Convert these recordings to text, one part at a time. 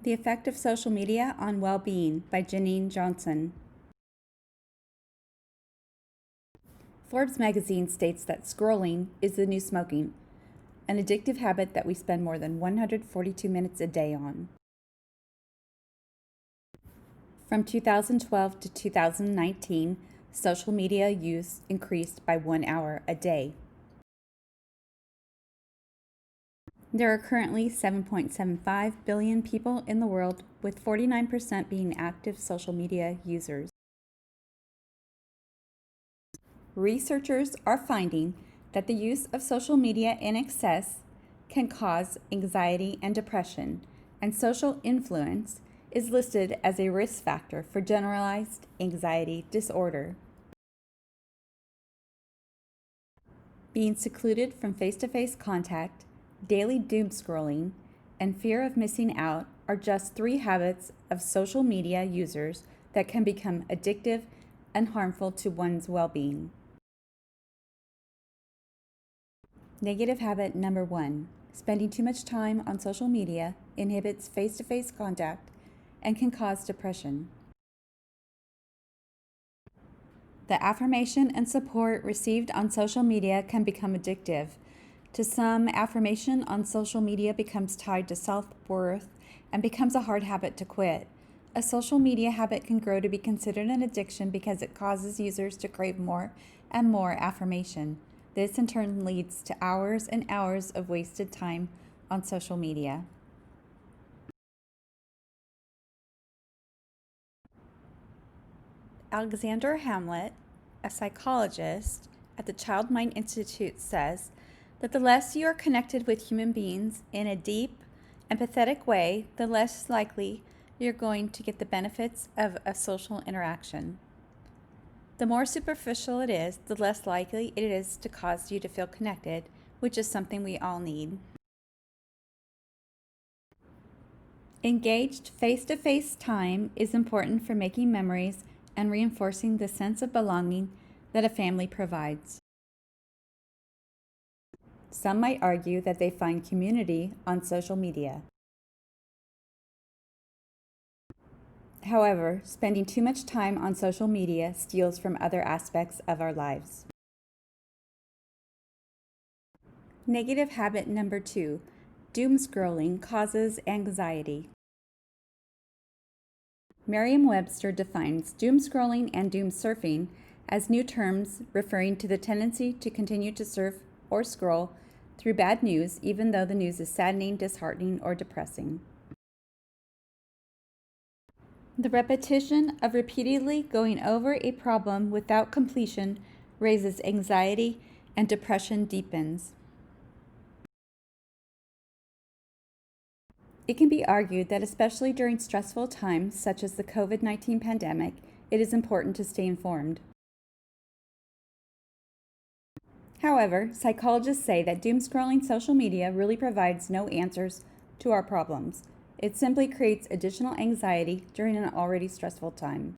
The Effect of Social Media on Well-Being by Jeanine Johnson. Forbes magazine states that scrolling is the new smoking, an addictive habit that we spend more than 142 minutes a day on. From 2012 to 2019, social media use increased by 1 hour a day. There are currently 7.75 billion people in the world, with 49% being active social media users. Researchers are finding that the use of social media in excess can cause anxiety and depression, and social influence is listed as a risk factor for generalized anxiety disorder. Being secluded from face-to-face contact, daily doom scrolling, and fear of missing out are just 3 habits of social media users that can become addictive and harmful to one's well-being. Negative habit number 1. Spending too much time on social media inhibits face-to-face contact and can cause depression. The affirmation and support received on social media can become addictive. To some, affirmation on social media becomes tied to self-worth and becomes a hard habit to quit. A social media habit can grow to be considered an addiction because it causes users to crave more and more affirmation. This in turn leads to hours and hours of wasted time on social media. Alexander Hamlet, a psychologist at the Child Mind Institute, says that the less you are connected with human beings in a deep, empathetic way, the less likely you're going to get the benefits of a social interaction. The more superficial it is, the less likely it is to cause you to feel connected, which is something we all need. Engaged face-to-face time is important for making memories and reinforcing the sense of belonging that a family provides. Some might argue that they find community on social media. However, spending too much time on social media steals from other aspects of our lives. Negative habit number 2. Doom scrolling causes anxiety. Merriam-Webster defines doom scrolling and doom surfing as new terms referring to the tendency to continue to surf or scroll through bad news, even though the news is saddening, disheartening, or depressing. The repetition of repeatedly going over a problem without completion raises anxiety, and depression deepens. It can be argued that especially during stressful times such as the COVID-19 pandemic, it is important to stay informed. However, psychologists say that doom scrolling social media really provides no answers to our problems. It simply creates additional anxiety during an already stressful time.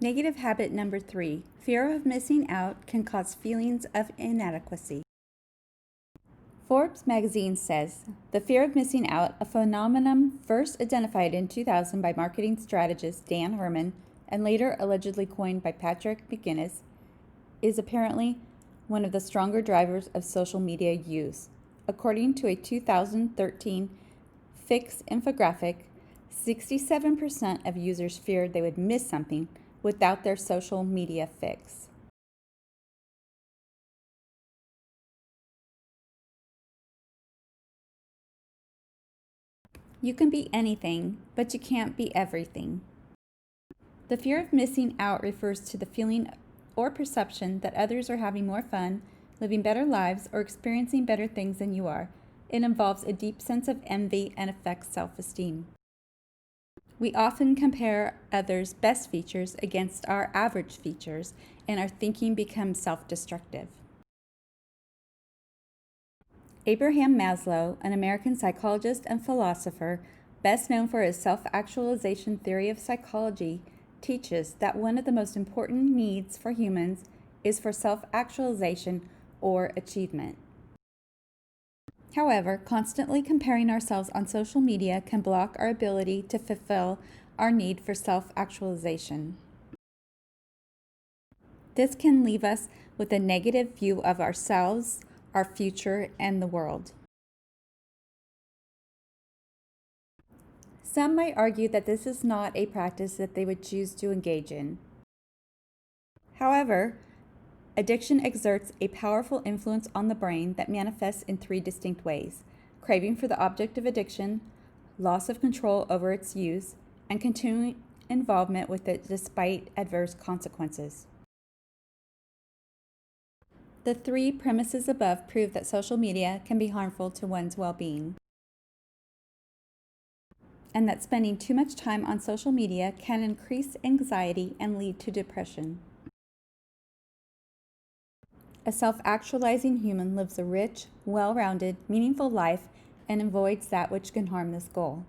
Negative habit number 3. Fear of missing out can cause feelings of inadequacy. Forbes magazine says, the fear of missing out, a phenomenon first identified in 2000 by marketing strategist Dan Herman and later allegedly coined by Patrick McGinnis, is apparently one of the stronger drivers of social media use. According to a 2013 Fix infographic, 67% of users feared they would miss something without their social media fix. You can be anything, but you can't be everything. The fear of missing out refers to the feeling or perception that others are having more fun, living better lives, or experiencing better things than you are. It involves a deep sense of envy and affects self-esteem. We often compare others' best features against our average features, and our thinking becomes self-destructive. Abraham Maslow, an American psychologist and philosopher, best known for his self-actualization theory of psychology, teaches that one of the most important needs for humans is for self-actualization or achievement. However, constantly comparing ourselves on social media can block our ability to fulfill our need for self-actualization. This can leave us with a negative view of ourselves, our future, and the world. Some might argue that this is not a practice that they would choose to engage in. However, addiction exerts a powerful influence on the brain that manifests in three distinct ways: craving for the object of addiction, loss of control over its use, and continuing involvement with it despite adverse consequences. The three premises above prove that social media can be harmful to one's well-being, and that spending too much time on social media can increase anxiety and lead to depression. A self-actualizing human lives a rich, well-rounded, meaningful life and avoids that which can harm this goal.